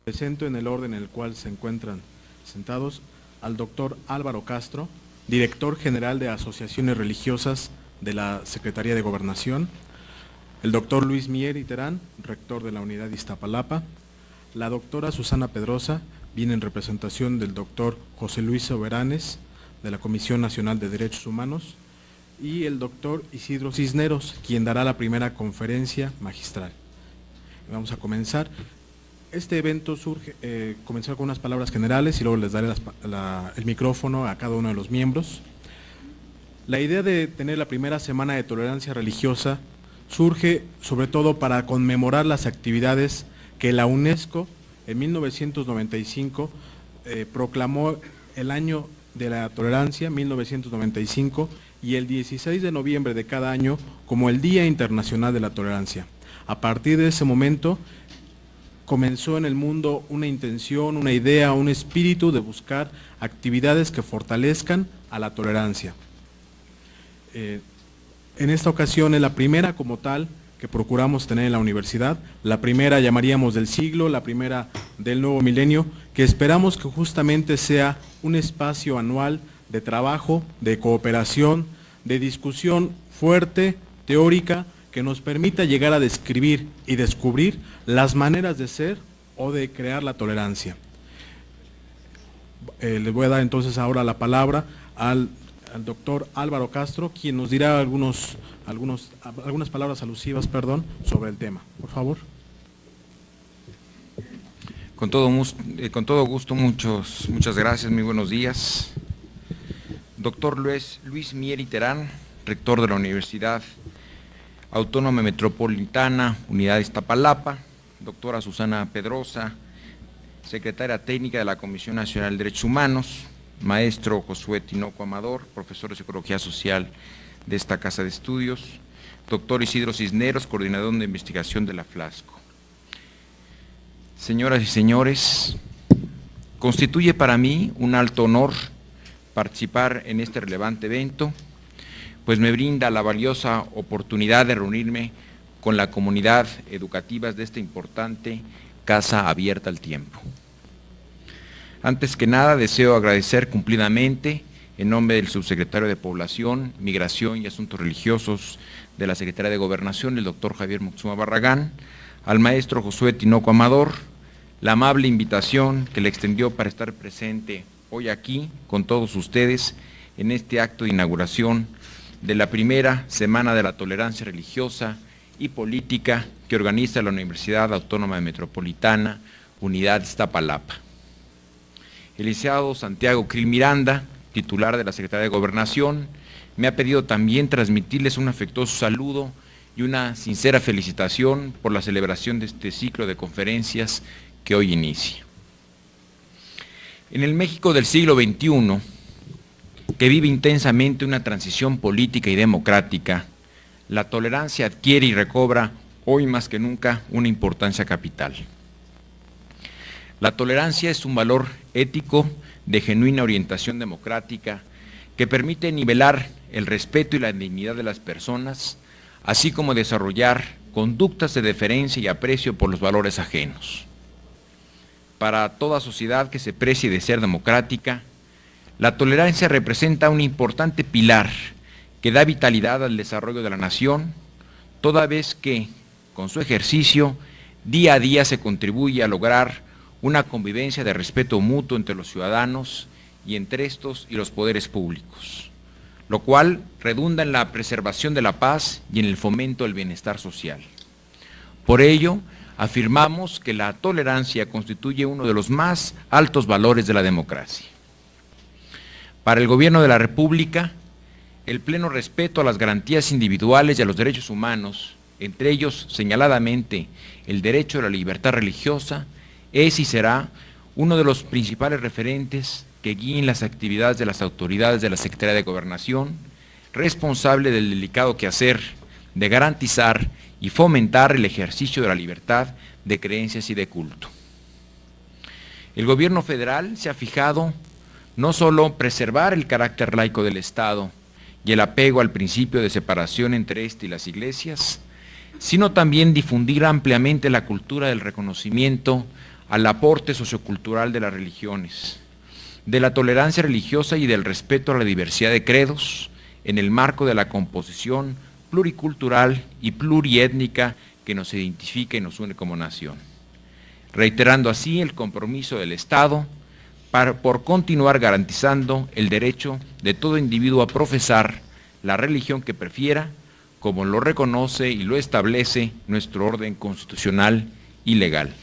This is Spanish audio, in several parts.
Presento en el orden en el cual se encuentran sentados al doctor Álvaro Castro, director general de Asociaciones Religiosas de la Secretaría de Gobernación, el doctor Luis Mier y Terán, rector de la Unidad de Iztapalapa, la doctora Susana Pedrosa, viene en representación del doctor José Luis Soberanes, de la Comisión Nacional de Derechos Humanos, y el doctor Isidro Cisneros, quien dará la primera conferencia magistral. Vamos a comenzar. Este evento comenzó con unas palabras generales y luego les daré el micrófono a cada uno de los miembros. La idea de tener la primera semana de tolerancia religiosa surge sobre todo para conmemorar las actividades que la UNESCO en 1995 proclamó el año de la tolerancia, 1995, y el 16 de noviembre de cada año como el Día Internacional de la Tolerancia. A partir de ese momento comenzó en el mundo una intención, una idea, un espíritu de buscar actividades que fortalezcan a la tolerancia. En esta ocasión es la primera como tal que procuramos tener en la universidad, la primera llamaríamos del siglo, la primera del nuevo milenio, que esperamos que justamente sea un espacio anual de trabajo, de cooperación, de discusión fuerte, teórica, que nos permita llegar a describir y descubrir las maneras de ser o de crear la tolerancia. Les voy a dar entonces ahora la palabra al doctor Álvaro Castro, quien nos dirá algunas palabras alusivas, sobre el tema. Por favor. Con todo gusto, muchas gracias, muy buenos días. Doctor Luis Mier y Terán, rector de la Universidad Autónoma Metropolitana, Unidad de Iztapalapa, doctora Susana Pedrosa, secretaria técnica de la Comisión Nacional de Derechos Humanos, maestro Josué Tinoco Amador, profesor de Psicología Social de esta Casa de Estudios, doctor Isidro Cisneros, coordinador de investigación de la FLASCO. Señoras y señores, constituye para mí un alto honor participar en este relevante evento, pues me brinda la valiosa oportunidad de reunirme con la comunidad educativa de esta importante Casa Abierta al Tiempo. Antes que nada, deseo agradecer cumplidamente, en nombre del subsecretario de Población, Migración y Asuntos Religiosos de la Secretaría de Gobernación, el doctor Javier Moctezuma Barragán, al maestro Josué Tinoco Amador, la amable invitación que le extendió para estar presente hoy aquí con todos ustedes en este acto de inauguración de la primera Semana de la Tolerancia Religiosa y Política que organiza la Universidad Autónoma Metropolitana, Unidad Iztapalapa. El licenciado Santiago Krill Miranda, titular de la Secretaría de Gobernación, me ha pedido también transmitirles un afectuoso saludo y una sincera felicitación por la celebración de este ciclo de conferencias que hoy inicia. En el México del siglo XXI, que vive intensamente una transición política y democrática, la tolerancia adquiere y recobra hoy más que nunca una importancia capital. La tolerancia es un valor ético de genuina orientación democrática que permite nivelar el respeto y la dignidad de las personas, así como desarrollar conductas de deferencia y aprecio por los valores ajenos. Para toda sociedad que se precie de ser democrática, la tolerancia representa un importante pilar que da vitalidad al desarrollo de la nación, toda vez que, con su ejercicio, día a día se contribuye a lograr una convivencia de respeto mutuo entre los ciudadanos y entre estos y los poderes públicos, lo cual redunda en la preservación de la paz y en el fomento del bienestar social. Por ello, afirmamos que la tolerancia constituye uno de los más altos valores de la democracia. Para el Gobierno de la República, el pleno respeto a las garantías individuales y a los derechos humanos, entre ellos señaladamente el derecho a la libertad religiosa, es y será uno de los principales referentes que guíen las actividades de las autoridades de la Secretaría de Gobernación, responsable del delicado quehacer de garantizar y fomentar el ejercicio de la libertad de creencias y de culto. El Gobierno federal se ha fijado no solo preservar el carácter laico del Estado y el apego al principio de separación entre éste y las iglesias, sino también difundir ampliamente la cultura del reconocimiento al aporte sociocultural de las religiones, de la tolerancia religiosa y del respeto a la diversidad de credos en el marco de la composición pluricultural y pluriétnica que nos identifica y nos une como nación, reiterando así el compromiso del Estado por continuar garantizando el derecho de todo individuo a profesar la religión que prefiera, como lo reconoce y lo establece nuestro orden constitucional y legal.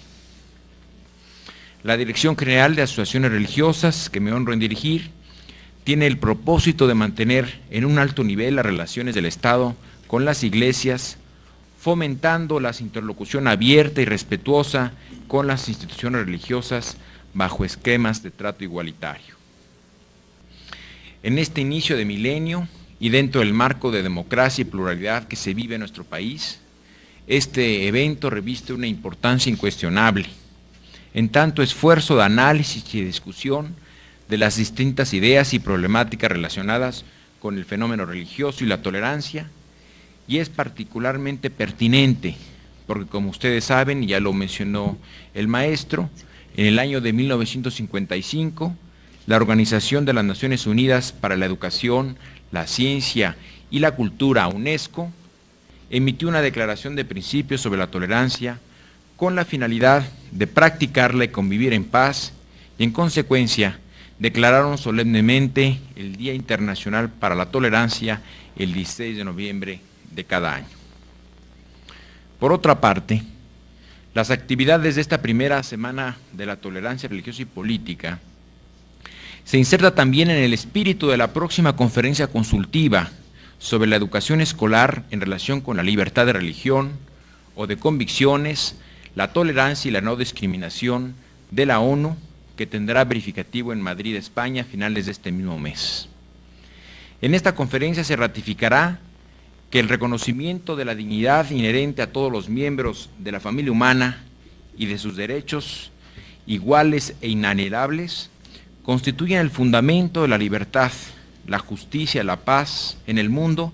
La Dirección General de Asociaciones Religiosas, que me honro en dirigir, tiene el propósito de mantener en un alto nivel las relaciones del Estado con las iglesias, fomentando la interlocución abierta y respetuosa con las instituciones religiosas bajo esquemas de trato igualitario. En este inicio de milenio y dentro del marco de democracia y pluralidad que se vive en nuestro país, este evento reviste una importancia incuestionable, en tanto esfuerzo de análisis y discusión de las distintas ideas y problemáticas relacionadas con el fenómeno religioso y la tolerancia, y es particularmente pertinente, porque como ustedes saben, y ya lo mencionó el maestro, en el año de 1955, la Organización de las Naciones Unidas para la Educación, la Ciencia y la Cultura, UNESCO, emitió una declaración de principios sobre la tolerancia con la finalidad de practicarla y convivir en paz, y en consecuencia declararon solemnemente el Día Internacional para la Tolerancia el 16 de noviembre de cada año. Por otra parte, las actividades de esta primera semana de la tolerancia religiosa y política se inserta también en el espíritu de la próxima conferencia consultiva sobre la educación escolar en relación con la libertad de religión o de convicciones, la tolerancia y la no discriminación de la ONU, que tendrá verificativo en Madrid, España, a finales de este mismo mes. En esta conferencia se ratificará que el reconocimiento de la dignidad inherente a todos los miembros de la familia humana y de sus derechos iguales e inalienables constituyen el fundamento de la libertad, la justicia, la paz en el mundo,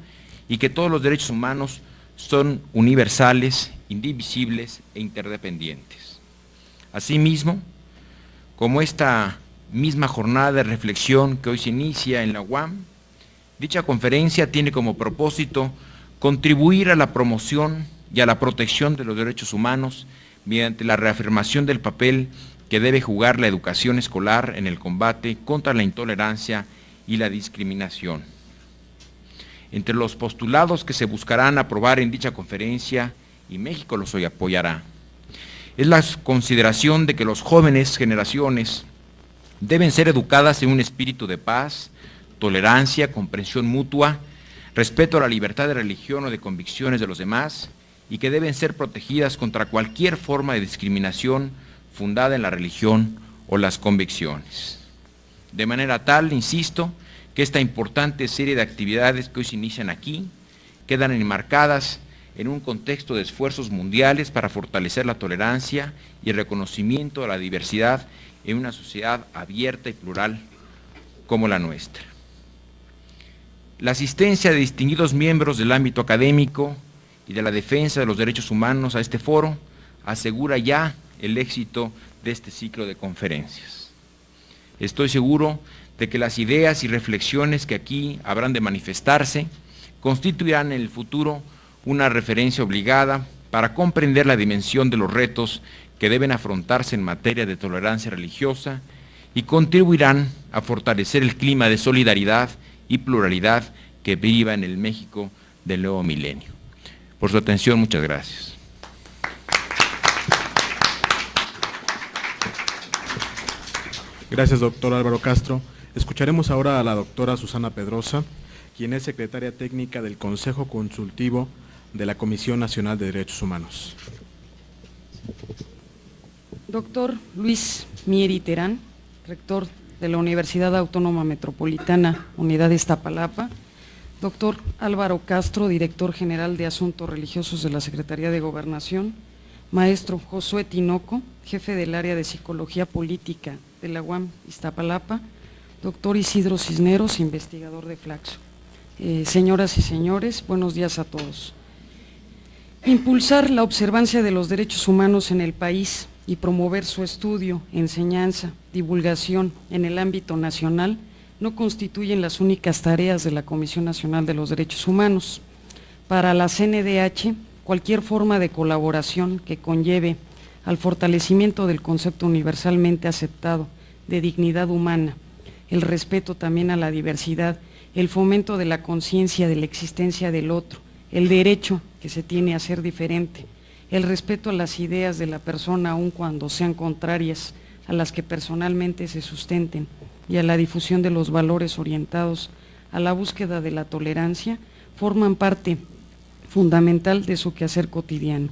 y que todos los derechos humanos son universales, indivisibles e interdependientes. Asimismo, como esta misma jornada de reflexión que hoy se inicia en la UAM, dicha conferencia tiene como propósito contribuir a la promoción y a la protección de los derechos humanos mediante la reafirmación del papel que debe jugar la educación escolar en el combate contra la intolerancia y la discriminación. Entre los postulados que se buscarán aprobar en dicha conferencia, y México los apoyará, es la consideración de que los jóvenes generaciones deben ser educadas en un espíritu de paz, tolerancia, comprensión mutua, respeto a la libertad de religión o de convicciones de los demás, y que deben ser protegidas contra cualquier forma de discriminación fundada en la religión o las convicciones. De manera tal, insisto, que esta importante serie de actividades que hoy se inician aquí quedan enmarcadas en un contexto de esfuerzos mundiales para fortalecer la tolerancia y el reconocimiento de la diversidad en una sociedad abierta y plural como la nuestra. La asistencia de distinguidos miembros del ámbito académico y de la defensa de los derechos humanos a este foro asegura ya el éxito de este ciclo de conferencias. Estoy seguro de que las ideas y reflexiones que aquí habrán de manifestarse constituirán en el futuro una referencia obligada para comprender la dimensión de los retos que deben afrontarse en materia de tolerancia religiosa y contribuirán a fortalecer el clima de solidaridad y pluralidad que viva en el México del nuevo milenio. Por su atención, muchas gracias. Gracias, doctor Álvaro Castro. Escucharemos ahora a la doctora Susana Pedrosa, quien es secretaria técnica del Consejo Consultivo de la Comisión Nacional de Derechos Humanos. Doctor Luis Mieri Terán, rector de la Universidad Autónoma Metropolitana, Unidad Iztapalapa. Doctor Álvaro Castro, director general de Asuntos Religiosos de la Secretaría de Gobernación. Maestro Josué Tinoco, jefe del área de Psicología Política de la UAM Iztapalapa. Doctor Isidro Cisneros, investigador de Flaxo. Señoras y señores, buenos días a todos. Impulsar la observancia de los derechos humanos en el país y promover su estudio, enseñanza, divulgación en el ámbito nacional no constituyen las únicas tareas de la Comisión Nacional de los Derechos Humanos. Para la CNDH, cualquier forma de colaboración que conlleve al fortalecimiento del concepto universalmente aceptado de dignidad humana, el respeto también a la diversidad, el fomento de la conciencia de la existencia del otro, el derecho que se tiene a ser diferente, el respeto a las ideas de la persona aun cuando sean contrarias a las que personalmente se sustenten, y a la difusión de los valores orientados a la búsqueda de la tolerancia, forman parte fundamental de su quehacer cotidiano.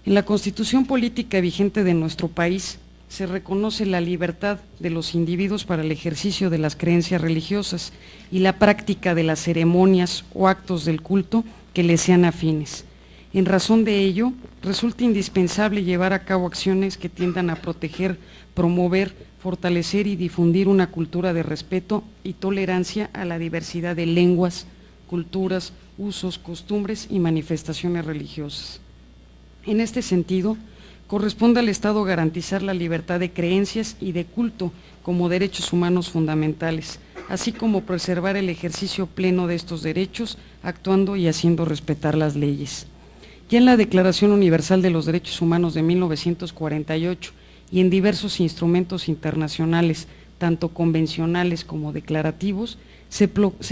En la Constitución política vigente de nuestro país se reconoce la libertad de los individuos para el ejercicio de las creencias religiosas y la práctica de las ceremonias o actos del culto que les sean afines. En razón de ello, resulta indispensable llevar a cabo acciones que tiendan a proteger, promover, fortalecer y difundir una cultura de respeto y tolerancia a la diversidad de lenguas, culturas, usos, costumbres y manifestaciones religiosas. En este sentido, corresponde al Estado garantizar la libertad de creencias y de culto como derechos humanos fundamentales, así como preservar el ejercicio pleno de estos derechos, actuando y haciendo respetar las leyes. Ya en la Declaración Universal de los Derechos Humanos de 1948 y en diversos instrumentos internacionales, tanto convencionales como declarativos, se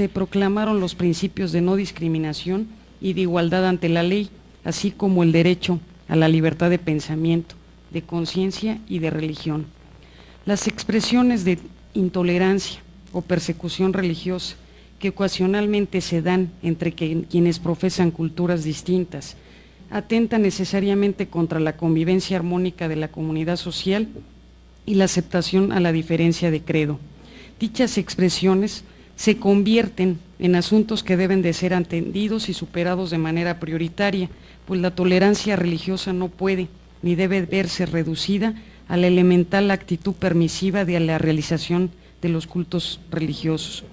proclamaron los principios de no discriminación y de igualdad ante la ley, así como el derecho a la libertad de pensamiento, de conciencia y de religión. Las expresiones de intolerancia o persecución religiosa que ocasionalmente se dan entre quienes profesan culturas distintas atentan necesariamente contra la convivencia armónica de la comunidad social y la aceptación a la diferencia de credo. Dichas expresiones se convierten en asuntos que deben de ser atendidos y superados de manera prioritaria, pues la tolerancia religiosa no puede ni debe verse reducida a la elemental actitud permisiva de la realización de los cultos religiosos.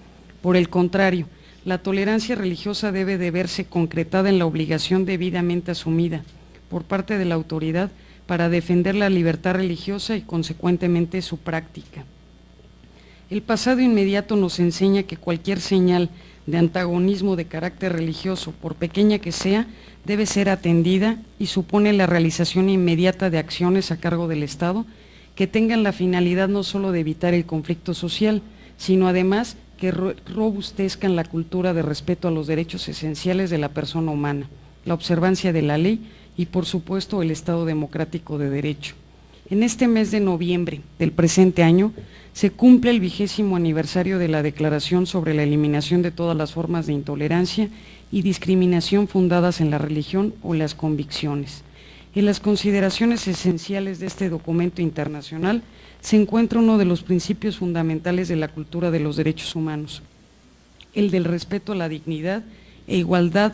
Por el contrario, la tolerancia religiosa debe de verse concretada en la obligación debidamente asumida por parte de la autoridad para defender la libertad religiosa y consecuentemente su práctica. El pasado inmediato nos enseña que cualquier señal de antagonismo de carácter religioso, por pequeña que sea, debe ser atendida y supone la realización inmediata de acciones a cargo del Estado que tengan la finalidad no solo de evitar el conflicto social, sino además que robustezcan la cultura de respeto a los derechos esenciales de la persona humana, la observancia de la ley y, por supuesto, el Estado democrático de derecho. En este mes de noviembre del presente año se cumple el 20º aniversario de la Declaración sobre la eliminación de todas las formas de intolerancia y discriminación fundadas en la religión o las convicciones. En las consideraciones esenciales de este documento internacional se encuentra uno de los principios fundamentales de la cultura de los derechos humanos, el del respeto a la dignidad e igualdad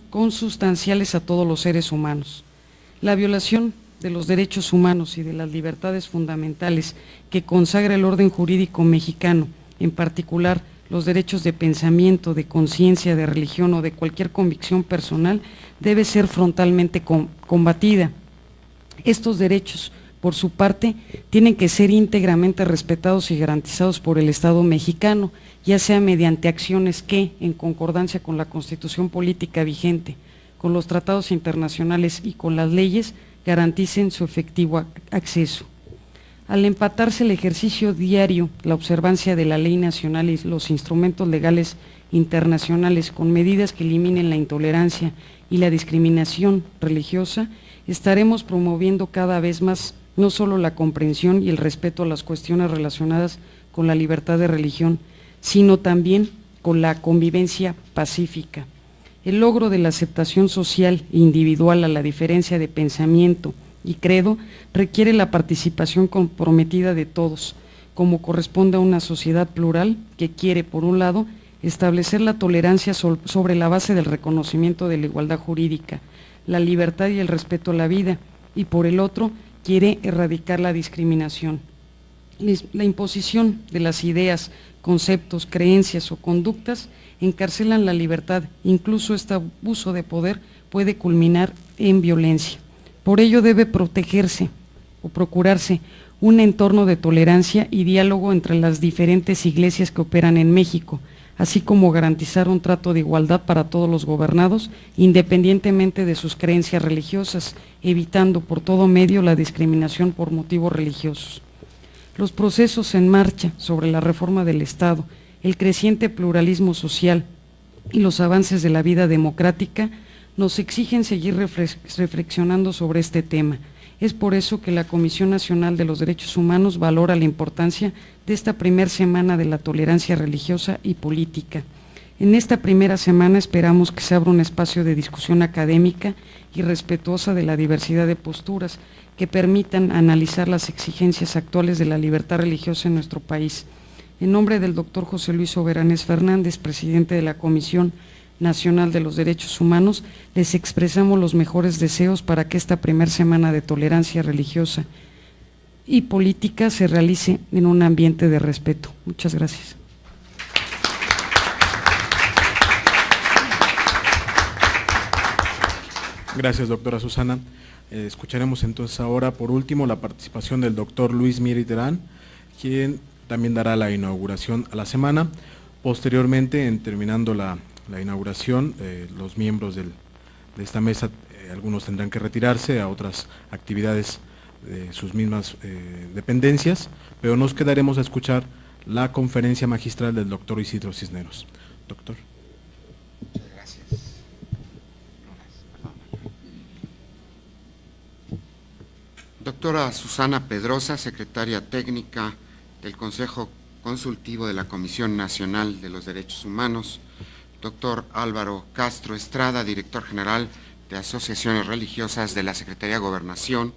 consustanciales a todos los seres humanos. La violación de los derechos humanos y de las libertades fundamentales que consagra el orden jurídico mexicano, en particular los derechos de pensamiento, de conciencia, de religión o de cualquier convicción personal, debe ser frontalmente combatida. Estos derechos, por su parte, tienen que ser íntegramente respetados y garantizados por el Estado mexicano, ya sea mediante acciones que, en concordancia con la Constitución política vigente, con los tratados internacionales y con las leyes, garanticen su efectivo acceso. Al empatarse el ejercicio diario, la observancia de la ley nacional y los instrumentos legales internacionales con medidas que eliminen la intolerancia y la discriminación religiosa, estaremos promoviendo cada vez más no solo la comprensión y el respeto a las cuestiones relacionadas con la libertad de religión, sino también con la convivencia pacífica. El logro de la aceptación social e individual a la diferencia de pensamiento y credo requiere la participación comprometida de todos, como corresponde a una sociedad plural que quiere, por un lado, establecer la tolerancia sobre la base del reconocimiento de la igualdad jurídica, la libertad y el respeto a la vida, y por el otro, quiere erradicar la discriminación. La imposición de las ideas, conceptos, creencias o conductas encarcelan la libertad, incluso este abuso de poder puede culminar en violencia. Por ello debe protegerse o procurarse un entorno de tolerancia y diálogo entre las diferentes iglesias que operan en México, así como garantizar un trato de igualdad para todos los gobernados, independientemente de sus creencias religiosas, evitando por todo medio la discriminación por motivos religiosos. Los procesos en marcha sobre la reforma del Estado, el creciente pluralismo social y los avances de la vida democrática nos exigen seguir reflexionando sobre este tema. Es por eso que la Comisión Nacional de los Derechos Humanos valora la importancia de esta primera semana de la tolerancia religiosa y política. En esta primera semana esperamos que se abra un espacio de discusión académica y respetuosa de la diversidad de posturas que permitan analizar las exigencias actuales de la libertad religiosa en nuestro país. En nombre del doctor José Luis Soberanes Fernández, presidente de la Comisión Nacional de los Derechos Humanos, les expresamos los mejores deseos para que esta primera semana de tolerancia religiosa y política se realice en un ambiente de respeto. Muchas gracias. Gracias, doctora Susana. Escucharemos entonces ahora, por último, la participación del doctor Luis Mieri Terán, quien también dará la inauguración a la semana. Posteriormente, en terminando la inauguración, los miembros de esta mesa, algunos tendrán que retirarse a otras actividades de sus mismas dependencias, pero nos quedaremos a escuchar la conferencia magistral del doctor Isidro Cisneros. Doctor. Muchas gracias. Doctora Susana Pedrosa, secretaria técnica del Consejo Consultivo de la Comisión Nacional de los Derechos Humanos, doctor Álvaro Castro Estrada, director general de Asociaciones Religiosas de la Secretaría de Gobernación,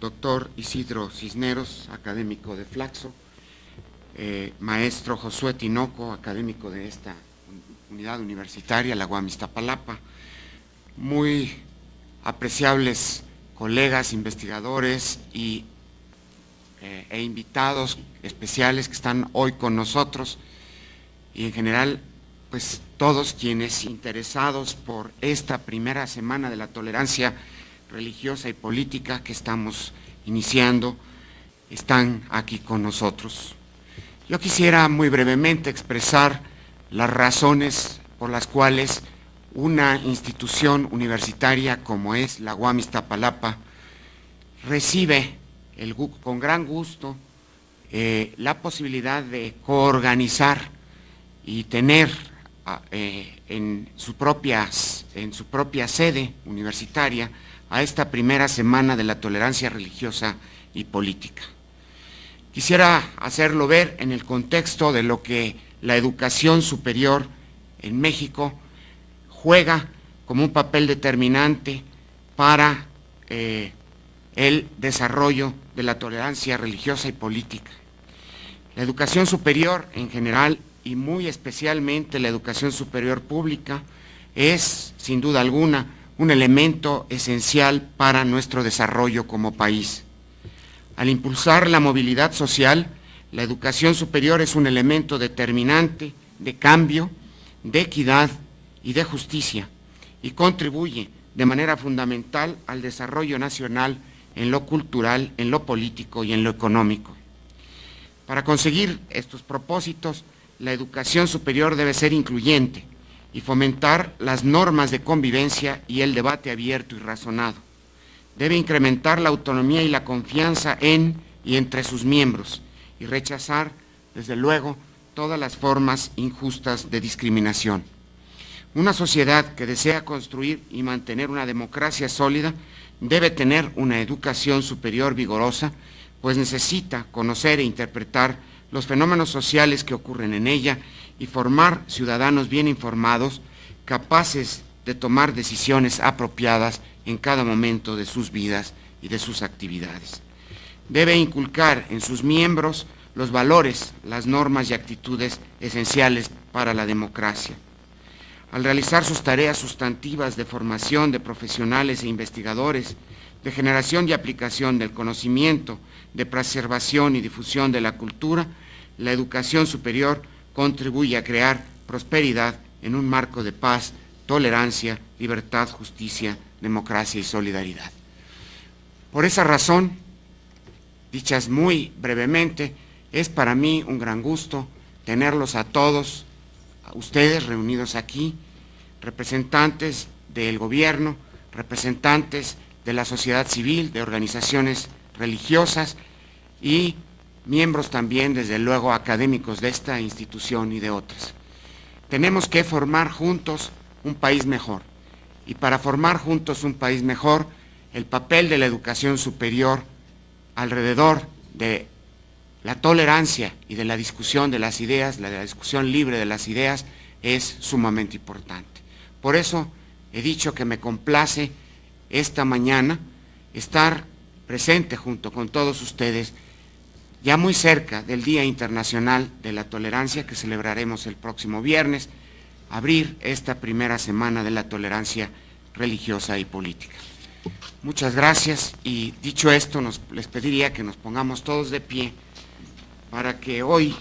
doctor Isidro Cisneros, académico de Flaxo, maestro Josué Tinoco, académico de esta unidad universitaria, la UAM Iztapalapa, muy apreciables colegas, investigadores e invitados especiales que están hoy con nosotros, y en general pues todos quienes interesados por esta primera semana de la tolerancia religiosa y política que estamos iniciando, están aquí con nosotros. Yo quisiera muy brevemente expresar las razones por las cuales una institución universitaria como es la UAM Iztapalapa recibe con gran gusto la posibilidad de coorganizar y tener en su propia sede universitaria a esta primera semana de la tolerancia religiosa y política. Quisiera hacerlo ver en el contexto de lo que la educación superior en México juega como un papel determinante para el desarrollo de la tolerancia religiosa y política. La educación superior en general y muy especialmente la educación superior pública es, sin duda alguna, un elemento esencial para nuestro desarrollo como país. Al impulsar la movilidad social, la educación superior es un elemento determinante de cambio, de equidad y de justicia, y contribuye de manera fundamental al desarrollo nacional en lo cultural, en lo político y en lo económico. Para conseguir estos propósitos, la educación superior debe ser incluyente y fomentar las normas de convivencia y el debate abierto y razonado. Debe incrementar la autonomía y la confianza en y entre sus miembros y rechazar, desde luego, todas las formas injustas de discriminación. Una sociedad que desea construir y mantener una democracia sólida debe tener una educación superior vigorosa, pues necesita conocer e interpretar los fenómenos sociales que ocurren en ella y formar ciudadanos bien informados, capaces de tomar decisiones apropiadas en cada momento de sus vidas y de sus actividades. Debe inculcar en sus miembros los valores, las normas y actitudes esenciales para la democracia. Al realizar sus tareas sustantivas de formación de profesionales e investigadores, de generación y aplicación del conocimiento, de preservación y difusión de la cultura, la educación superior contribuye a crear prosperidad en un marco de paz, tolerancia, libertad, justicia, democracia y solidaridad. Por esa razón, dichas muy brevemente, es para mí un gran gusto tenerlos a todos, a ustedes reunidos aquí, representantes del gobierno, representantes de la sociedad civil, de organizaciones religiosas y miembros también, desde luego, académicos de esta institución y de otras. Tenemos que formar juntos un país mejor, y para formar juntos un país mejor, el papel de la educación superior alrededor de la tolerancia y de la discusión de las ideas, la discusión libre de las ideas, es sumamente importante. Por eso he dicho que me complace esta mañana estar presente junto con todos ustedes, ya muy cerca del Día Internacional de la Tolerancia, que celebraremos el próximo viernes, abrir esta primera semana de la tolerancia religiosa y política. Muchas gracias, y dicho esto, les pediría que nos pongamos todos de pie para que hoy,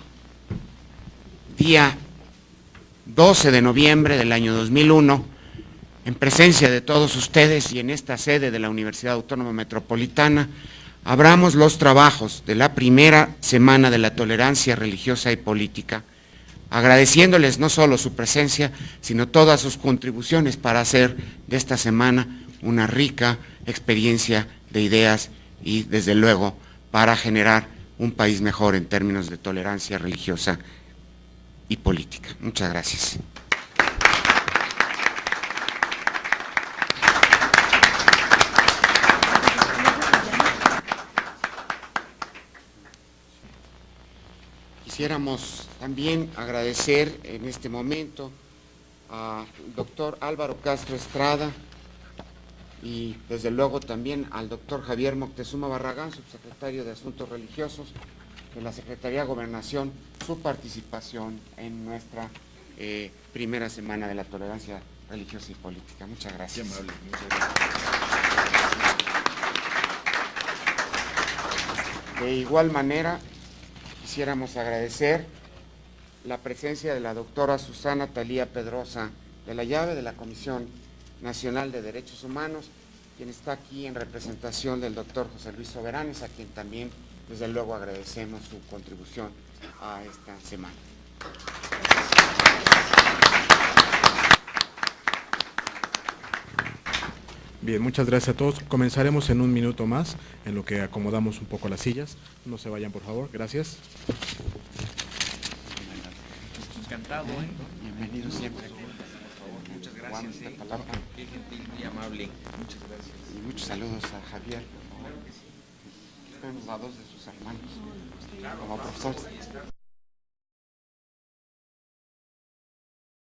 día 12 de noviembre del año 2001, en presencia de todos ustedes y en esta sede de la Universidad Autónoma Metropolitana, abramos los trabajos de la primera semana de la tolerancia religiosa y política, agradeciéndoles no solo su presencia, sino todas sus contribuciones para hacer de esta semana una rica experiencia de ideas y, desde luego, para generar un país mejor en términos de tolerancia religiosa y política. Muchas gracias. Quisiéramos también agradecer en este momento al doctor Álvaro Castro Estrada y desde luego también al doctor Javier Moctezuma Barragán, subsecretario de Asuntos Religiosos de la Secretaría de Gobernación, su participación en nuestra primera semana de la tolerancia religiosa y política. Muchas gracias. Qué amable, muchas gracias. De igual manera, quisiéramos agradecer la presencia de la doctora Susana Talía Pedrosa de la Llave, de la Comisión Nacional de Derechos Humanos, quien está aquí en representación del doctor José Luis Soberanes, a quien también, desde luego, agradecemos su contribución a esta semana. Bien, muchas gracias a todos. Comenzaremos en un minuto más, en lo que acomodamos un poco las sillas. No se vayan, por favor. Gracias. Encantado, Bienvenido siempre. Muchas gracias. Qué gentil y amable. Muchas gracias. Y muchos saludos a Javier, por favor. Estamos a dos de sus hermanos como profesores.